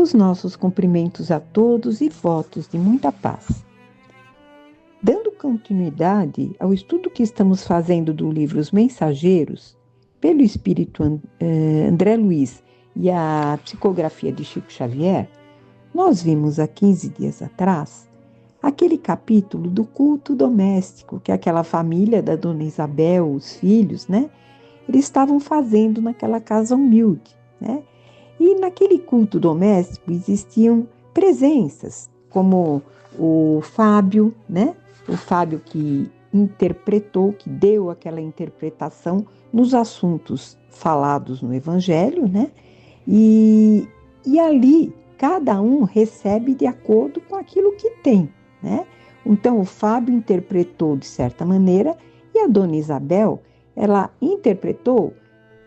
Os nossos cumprimentos a todos e votos de muita paz. Dando continuidade ao estudo que estamos fazendo do livro Os Mensageiros, pelo Espírito André Luiz e a psicografia de Chico Xavier, nós vimos há 15 dias atrás aquele capítulo do culto doméstico que aquela família da Dona Isabel, os filhos, né, eles estavam fazendo naquela casa humilde, né? E naquele culto doméstico existiam presenças, como o Fábio, né? O Fábio que interpretou, que deu aquela interpretação nos assuntos falados no Evangelho, né? E ali cada um recebe de acordo com aquilo que tem, né? Então o Fábio interpretou de certa maneira e a Dona Isabel, ela interpretou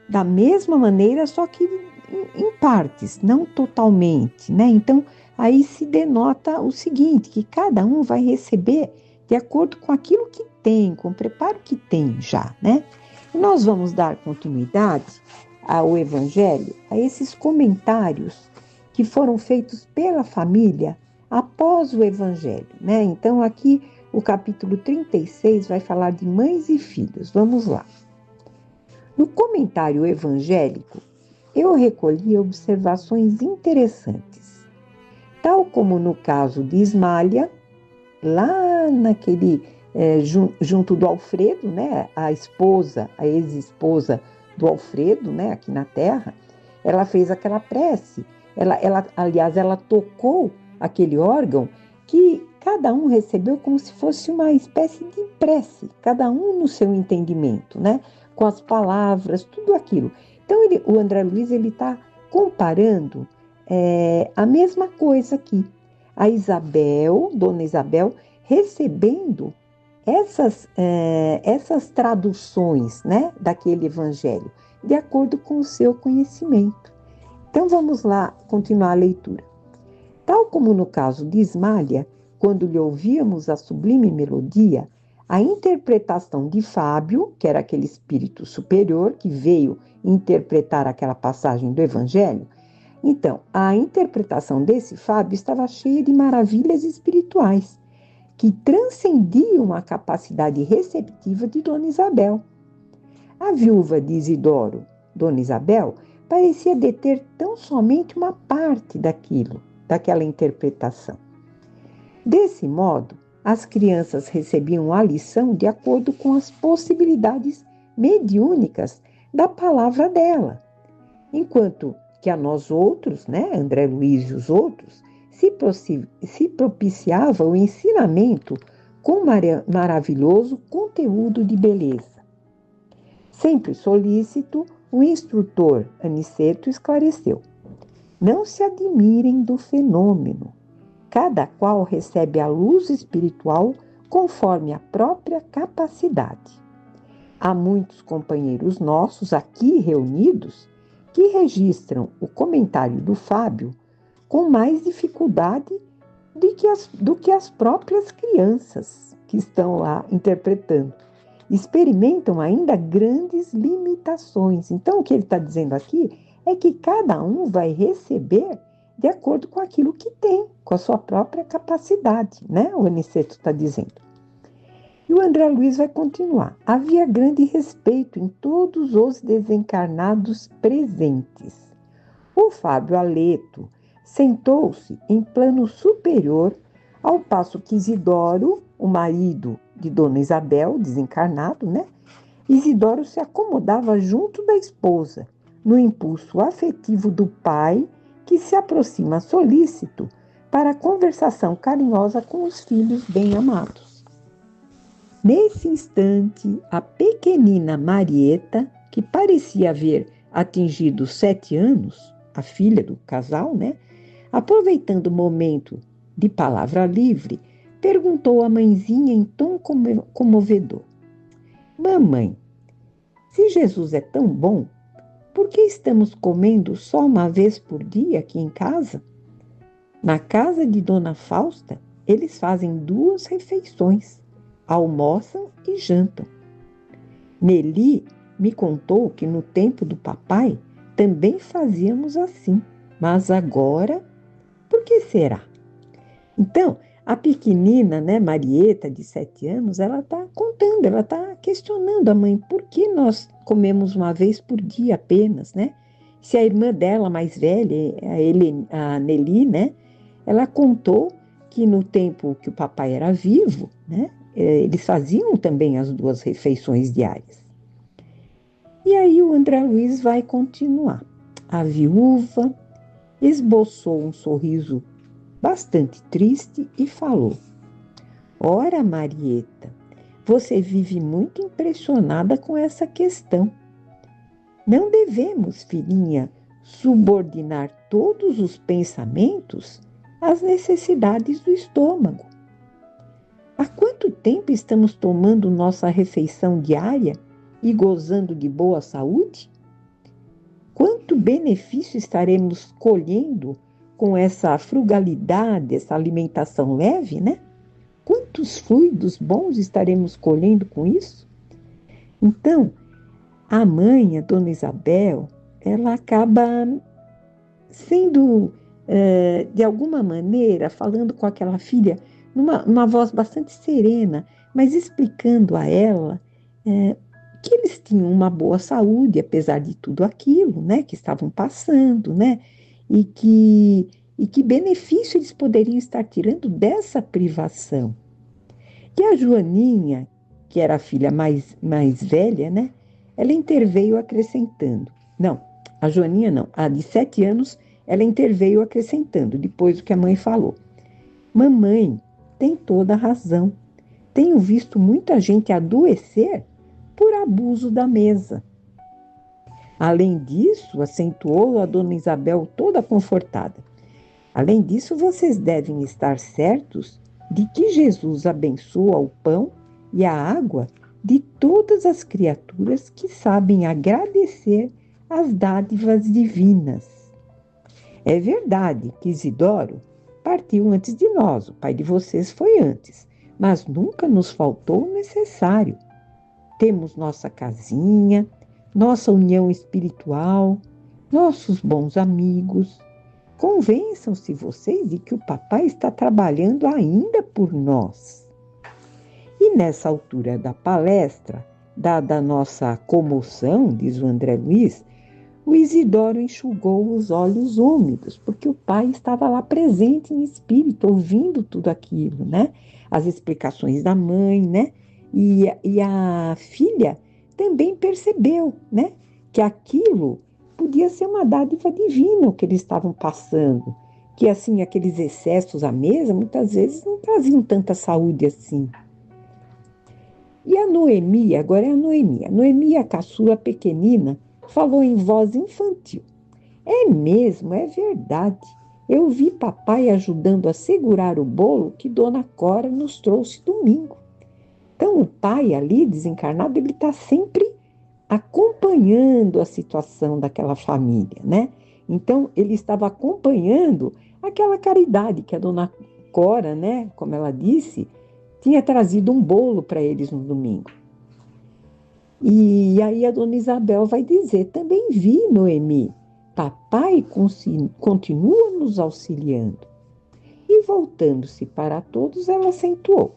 da mesma maneira, só que em partes, não totalmente, né? Então aí se denota o seguinte, que cada um vai receber de acordo com aquilo que tem, com o preparo que tem já, né? E nós vamos dar continuidade ao Evangelho, a esses comentários que foram feitos pela família após o Evangelho, né? Então aqui o capítulo 36 vai falar de mães e filhos. Vamos lá. No comentário evangélico, eu recolhi observações interessantes, tal como no caso de Ismália, lá naquele, junto do Alfredo, né, a ex-esposa do Alfredo, né, aqui na Terra, ela fez aquela prece, aliás, ela tocou aquele órgão que cada um recebeu como se fosse uma espécie de prece, cada um no seu entendimento, né, com as palavras, tudo aquilo. Então, o André Luiz está comparando a mesma coisa aqui. A Isabel, Dona Isabel, recebendo essas traduções, né, daquele evangelho, de acordo com o seu conhecimento. Então, vamos lá continuar a leitura. Tal como no caso de Ismália, quando lhe ouvíamos a sublime melodia, a interpretação de Fábio, que era aquele espírito superior que veio interpretar aquela passagem do Evangelho, então, a interpretação desse Fábio estava cheia de maravilhas espirituais, que transcendiam a capacidade receptiva de Dona Isabel. A viúva de Isidoro, Dona Isabel, parecia deter tão somente uma parte daquela interpretação. Desse modo, as crianças recebiam a lição de acordo com as possibilidades mediúnicas da palavra dela, enquanto que a nós outros, né, André Luiz e os outros, se propiciava o ensinamento com maravilhoso conteúdo de beleza. Sempre solícito, o instrutor Aniceto esclareceu: não se admirem do fenômeno. Cada qual recebe a luz espiritual conforme a própria capacidade. Há muitos companheiros nossos aqui reunidos que registram o comentário do Fábio com mais dificuldade do que as próprias crianças que estão lá interpretando. Experimentam ainda grandes limitações. Então, o que ele está dizendo aqui é que cada um vai receber de acordo com aquilo que tem, com a sua própria capacidade, né? O Aniceto está dizendo. E o André Luiz vai continuar. Havia grande respeito em todos os desencarnados presentes. O Fábio Aleto sentou-se em plano superior, ao passo que Isidoro, o marido de Dona Isabel, desencarnado, né? Isidoro se acomodava junto da esposa, no impulso afetivo do pai, que se aproxima solícito para a conversação carinhosa com os filhos bem-amados. Nesse instante, a pequenina Marieta, que parecia haver atingido 7 anos, a filha do casal, né? Aproveitando o momento de palavra livre, perguntou à mãezinha em tom comovedor: Mamãe, se Jesus é tão bom, por que estamos comendo só uma vez por dia aqui em casa? Na casa de Dona Fausta, eles fazem 2 refeições, almoçam e jantam. Neli me contou que no tempo do papai também fazíamos assim, mas agora Por que será? Então, a pequenina, né, Marieta, de 7 anos, ela está contando, ela está questionando a mãe, por que nós comemos uma vez por dia apenas, né? Se a irmã dela, mais velha, a Nelly, né, ela contou que no tempo que o papai era vivo, né, eles faziam também as 2 refeições diárias. E aí o André Luiz vai continuar. A viúva esboçou um sorriso bastante triste e falou: Ora, Marieta, você vive muito impressionada com essa questão. Não devemos, filhinha, subordinar todos os pensamentos às necessidades do estômago. Há quanto tempo estamos tomando nossa refeição diária e gozando de boa saúde? Quanto benefício estaremos colhendo com essa frugalidade, essa alimentação leve, né? Quantos fluidos bons estaremos colhendo com isso? Então, a mãe, a Dona Isabel, ela acaba sendo, de alguma maneira, falando com aquela filha, numa voz bastante serena, mas explicando a ela que eles tinham uma boa saúde, apesar de tudo aquilo, né, que estavam passando, né, e que benefício eles poderiam estar tirando dessa privação. E a Joaninha, que era a filha mais velha, né, ela interveio acrescentando. Não, a Joaninha não, a de 7 anos, ela interveio acrescentando, depois do que a mãe falou. Mamãe tem toda a razão. Tenho visto muita gente adoecer por abuso da mesa. Além disso, acentuou a Dona Isabel toda confortada. Além disso, vocês devem estar certos de que Jesus abençoa o pão e a água de todas as criaturas que sabem agradecer as dádivas divinas. É verdade que Isidoro partiu antes de nós, o pai de vocês foi antes, mas nunca nos faltou o necessário. Temos nossa casinha, nossa união espiritual, nossos bons amigos. Convençam-se vocês de que o papai está trabalhando ainda por nós. E nessa altura da palestra, dada a nossa comoção, diz o André Luiz, o Isidoro enxugou os olhos úmidos, porque o pai estava lá presente em espírito, ouvindo tudo aquilo, né? As explicações da mãe, né? E a filha também percebeu, né? Que aquilo podia ser uma dádiva divina o que eles estavam passando. Que, assim, aqueles excessos à mesa, muitas vezes não traziam tanta saúde assim. E a Noemi, agora é a Noemi, a caçula pequenina, falou em voz infantil. É mesmo, é verdade. Eu vi papai ajudando a segurar o bolo que Dona Cora nos trouxe domingo. Então, o pai ali, desencarnado, ele está sempre acompanhando a situação daquela família, né? Então, ele estava acompanhando aquela caridade que a Dona Cora, né, como ela disse, tinha trazido um bolo para eles no domingo. E aí a Dona Isabel vai dizer, também vi, Noemi, papai continua nos auxiliando. E voltando-se para todos, ela acentuou,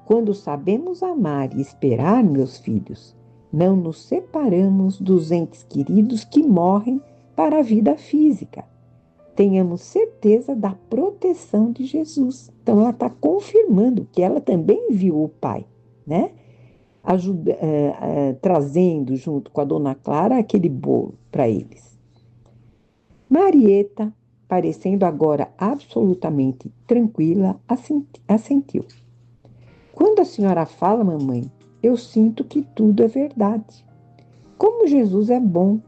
quando sabemos amar e esperar, meus filhos, não nos separamos dos entes queridos que morrem para a vida física. Tenhamos certeza da proteção de Jesus. Então, ela está confirmando que ela também viu o pai, né? Trazendo junto com a Dona Clara aquele bolo para eles. Marieta, parecendo agora absolutamente tranquila, assentiu. Quando a senhora fala, mamãe, eu sinto que tudo é verdade. Como Jesus é bom.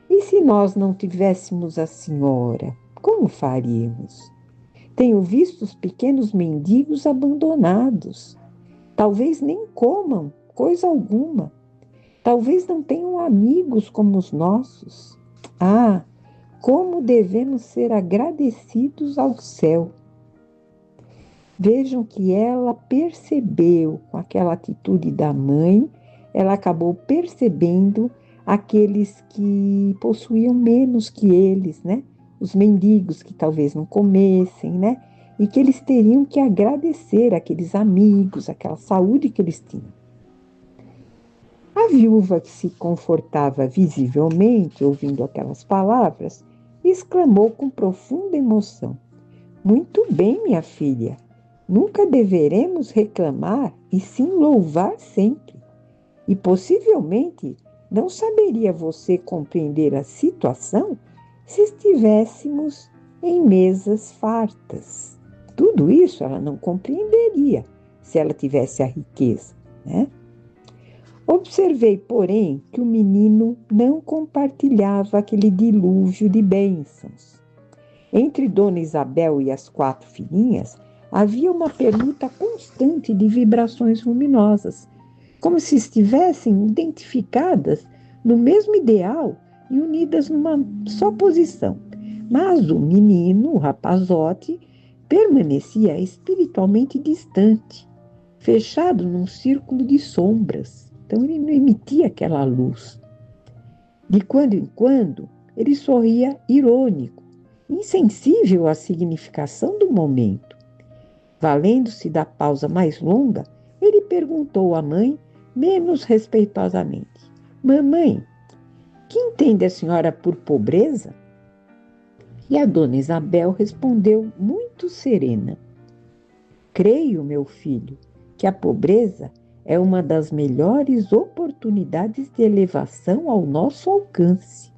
E se nós não tivéssemos a senhora, como faríamos? Tenho visto os pequenos mendigos abandonados. Talvez nem comam coisa alguma. Talvez não tenham amigos como os nossos. Ah, como devemos ser agradecidos ao céu. Vejam que ela percebeu, com aquela atitude da mãe, ela acabou percebendo aqueles que possuíam menos que eles, né? os mendigos que talvez não comessem, né? E que eles teriam que agradecer aqueles amigos, aquela saúde que eles tinham. A viúva, que se confortava visivelmente ouvindo aquelas palavras, exclamou com profunda emoção: Muito bem, minha filha. Nunca deveremos reclamar e sim louvar sempre. E possivelmente não saberia você compreender a situação se estivéssemos em mesas fartas. Tudo isso ela não compreenderia se ela tivesse a riqueza, né? Observei, porém, que o menino não compartilhava aquele dilúvio de bênçãos. Entre Dona Isabel e as 4 filhinhas, havia uma permuta constante de vibrações luminosas, como se estivessem identificadas no mesmo ideal e unidas numa só posição. Mas o menino, o rapazote, permanecia espiritualmente distante, fechado num círculo de sombras. Então ele não emitia aquela luz. De quando em quando, ele sorria irônico, insensível à significação do momento. Valendo-se da pausa mais longa, ele perguntou à mãe, menos respeitosamente: Mamãe, que entende a senhora por pobreza? E a dona Isabel respondeu muito serena: Creio, meu filho, que a pobreza é uma das melhores oportunidades de elevação ao nosso alcance.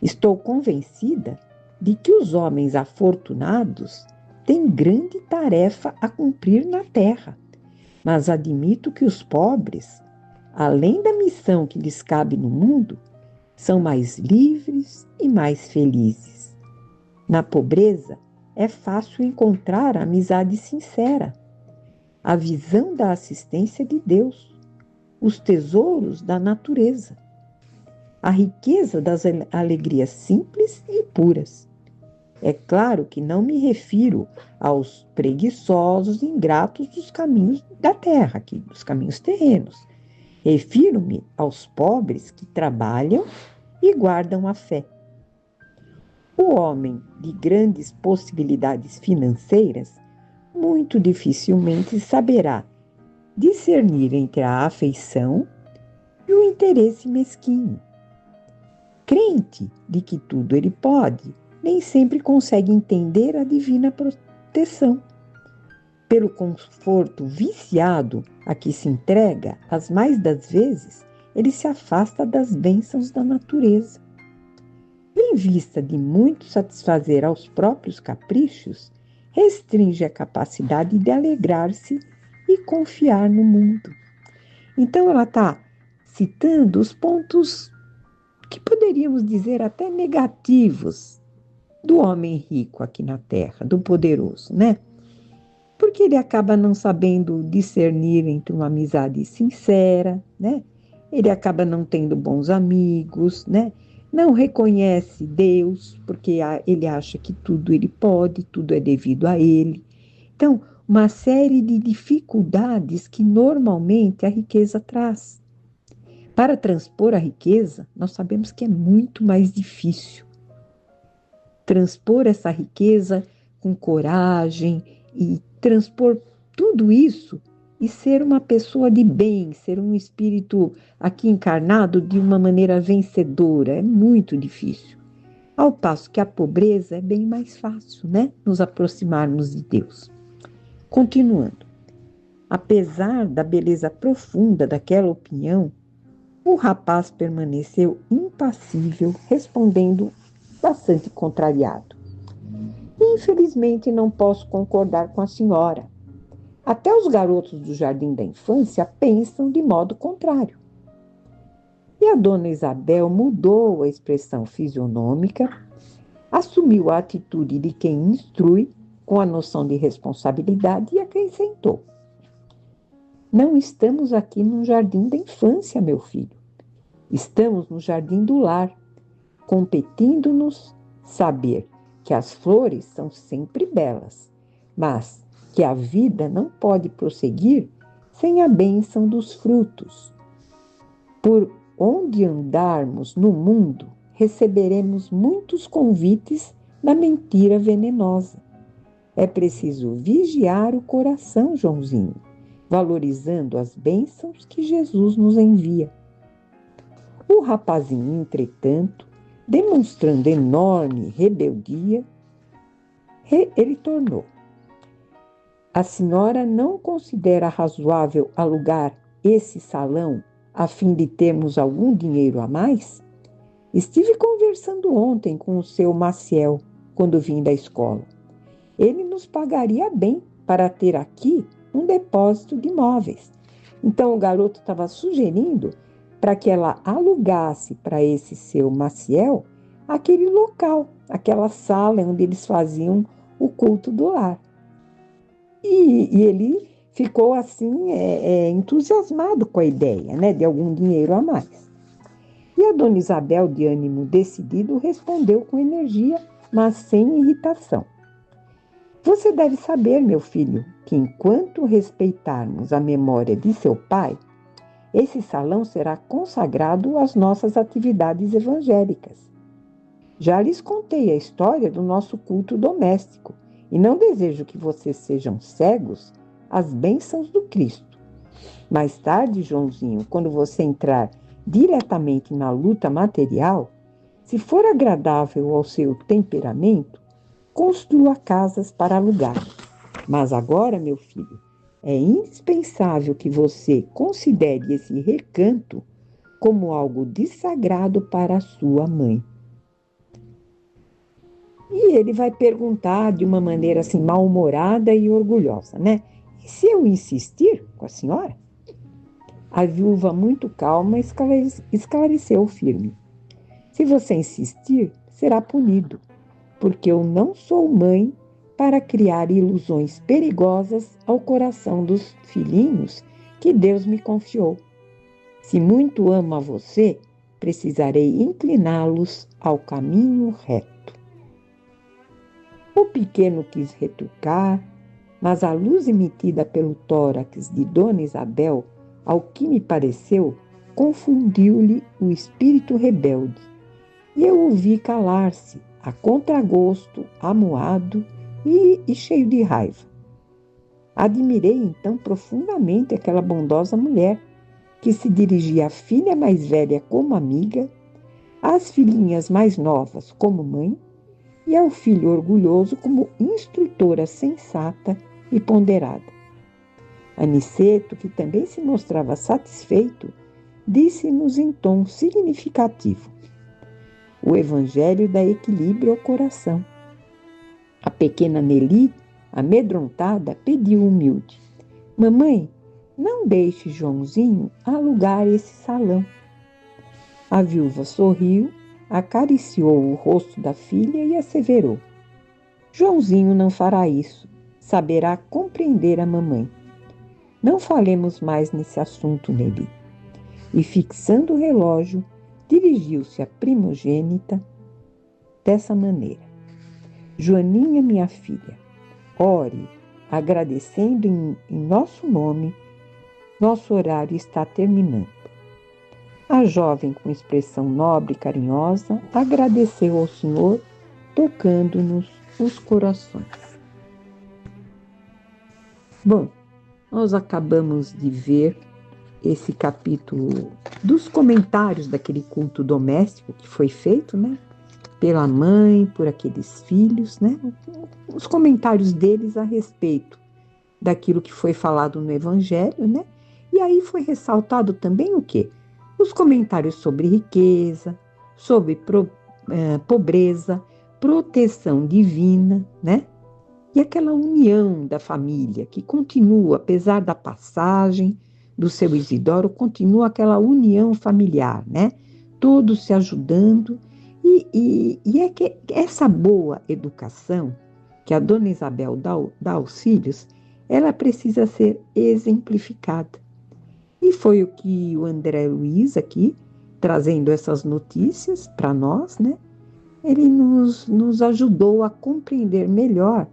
Estou convencida de que os homens afortunados têm grande tarefa a cumprir na terra, mas admito que os pobres, além da missão que lhes cabe no mundo, são mais livres e mais felizes. Na pobreza, é fácil encontrar a amizade sincera, a visão da assistência de Deus, os tesouros da natureza, a riqueza das alegrias simples e puras. É claro que não me refiro aos preguiçosos e ingratos dos caminhos da terra, dos caminhos terrenos. Refiro-me aos pobres que trabalham e guardam a fé. O homem de grandes possibilidades financeiras muito dificilmente saberá discernir entre a afeição e o interesse mesquinho. Crente de que tudo ele pode, nem sempre consegue entender a divina proteção. Pelo conforto viciado a que se entrega, as mais das vezes, ele se afasta das bênçãos da natureza. Em vista de muito satisfazer aos próprios caprichos, restringe a capacidade de alegrar-se e confiar no mundo. Então, ela está citando os pontos que poderíamos dizer até negativos do homem rico aqui na Terra, do poderoso, né? Porque ele acaba não sabendo discernir entre uma amizade sincera, né? Ele acaba não tendo bons amigos, né? Não reconhece Deus, porque ele acha que tudo ele pode, tudo é devido a ele. Então, uma série de dificuldades que normalmente a riqueza traz. Para transpor a riqueza, nós sabemos que é muito mais difícil. Transpor essa riqueza com coragem e transpor tudo isso e ser uma pessoa de bem, ser um espírito aqui encarnado de uma maneira vencedora, é muito difícil. Ao passo que a pobreza é bem mais fácil, né? Nos aproximarmos de Deus. Continuando. Apesar da beleza profunda daquela opinião, o rapaz permaneceu impassível, respondendo bastante contrariado. Infelizmente, não posso concordar com a senhora. Até os garotos do jardim da infância pensam de modo contrário. E a dona Isabel mudou a expressão fisionômica, assumiu a atitude de quem instrui, com a noção de responsabilidade, e acrescentou: Não estamos aqui no jardim da infância, meu filho. Estamos no jardim do lar, competindo-nos saber que as flores são sempre belas, mas que a vida não pode prosseguir sem a bênção dos frutos. Por onde andarmos no mundo, receberemos muitos convites da mentira venenosa. É preciso vigiar o coração, Joãozinho, valorizando as bênçãos que Jesus nos envia. O rapazinho, entretanto, demonstrando enorme rebeldia, ele tornou: a senhora não considera razoável alugar esse salão a fim de termos algum dinheiro a mais? Estive conversando ontem com o seu Maciel, quando vim da escola. Ele nos pagaria bem para ter aqui um depósito de móveis. Então o garoto estava sugerindo para que ela alugasse para esse seu Maciel aquele local, aquela sala onde eles faziam o culto do lar. E ele ficou assim entusiasmado com a ideia, né, de algum dinheiro a mais. E a dona Isabel, de ânimo decidido, respondeu com energia, mas sem irritação: você deve saber, meu filho, que enquanto respeitarmos a memória de seu pai, esse salão será consagrado às nossas atividades evangélicas. Já lhes contei a história do nosso culto doméstico e não desejo que vocês sejam cegos às bênçãos do Cristo. Mais tarde, Joãozinho, quando você entrar diretamente na luta material, se for agradável ao seu temperamento, construa casas para alugar. Mas agora, meu filho, é indispensável que você considere esse recanto como algo de sagrado para a sua mãe. E ele vai perguntar de uma maneira assim mal-humorada e orgulhosa, né? E se eu insistir com a senhora? A viúva, muito calma, esclareceu firme: se você insistir, será punido, porque eu não sou mãe para criar ilusões perigosas ao coração dos filhinhos que Deus me confiou. Se muito amo a você, precisarei incliná-los ao caminho reto. O pequeno quis retrucar, mas a luz emitida pelo tórax de Dona Isabel, ao que me pareceu, confundiu-lhe o espírito rebelde, e eu o vi calar-se, a contragosto, amuado e cheio de raiva. Admirei então profundamente aquela bondosa mulher, que se dirigia à filha mais velha como amiga, às filhinhas mais novas como mãe, e ao filho orgulhoso como instrutora sensata e ponderada. Aniceto, que também se mostrava satisfeito, disse-nos em tom significativo: o evangelho dá equilíbrio ao coração. A pequena Nelly, amedrontada, pediu humilde: mamãe, não deixe Joãozinho alugar esse salão. A viúva sorriu, acariciou o rosto da filha e asseverou: Joãozinho não fará isso, saberá compreender a mamãe. Não falemos mais nesse assunto, Nelly. E fixando o relógio, dirigiu-se à primogênita dessa maneira: Joaninha, minha filha, ore, agradecendo em nosso nome, nosso horário está terminando. A jovem, com expressão nobre e carinhosa, agradeceu ao Senhor, tocando-nos os corações. Bom, nós acabamos de ver esse capítulo dos comentários daquele culto doméstico que foi feito, né? Pela mãe, por aqueles filhos, né? Os comentários deles a respeito daquilo que foi falado no Evangelho, né? E aí foi ressaltado também o quê? Os comentários sobre riqueza, sobre pobreza, proteção divina, né? E aquela união da família que continua, apesar da passagem do seu Isidoro, continua aquela união familiar, né? Todos se ajudando. E é que essa boa educação que a dona Isabel dá aos filhos, ela precisa ser exemplificada. E foi o que o André Luiz aqui, trazendo essas notícias para nós, né? Ele nos ajudou a compreender melhor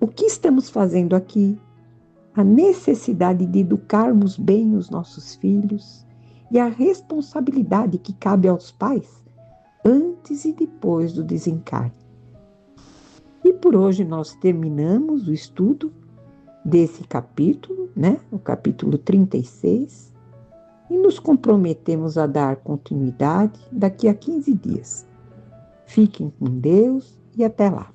o que estamos fazendo aqui, a necessidade de educarmos bem os nossos filhos e a responsabilidade que cabe aos pais antes e depois do desencarne. E por hoje nós terminamos o estudo desse capítulo, né? O capítulo 36, e nos comprometemos a dar continuidade daqui a 15 dias. Fiquem com Deus e até lá.